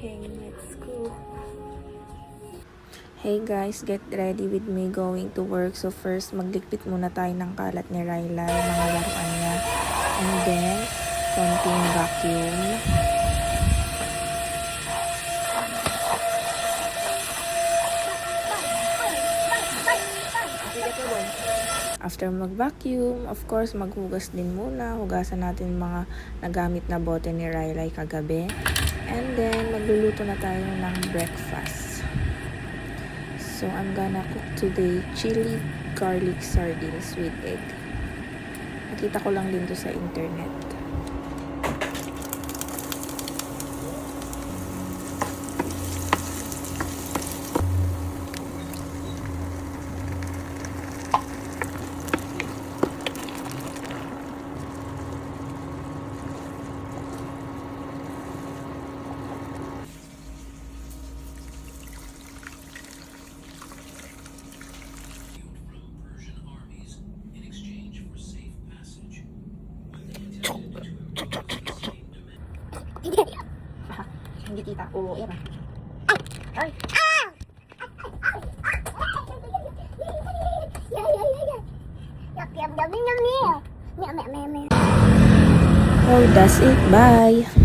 Okay, let's go. Hey guys, get ready with me going to work. So first, magligpit muna tayo ng kalat ni Ryla, yung mga laruan niya. And then, konting vacuum. After mag-vacuum, of course, maghugas din muna. Hugasan natin mga nagamit na bote ni Ryla kagabi. And then, magluluto na tayo ng breakfast. So, I'm gonna cook today chili garlic sardines with egg. Nakita ko lang din to sa internet. Hindi kita. Oo, yan. Ay! Oh, that's it. Bye!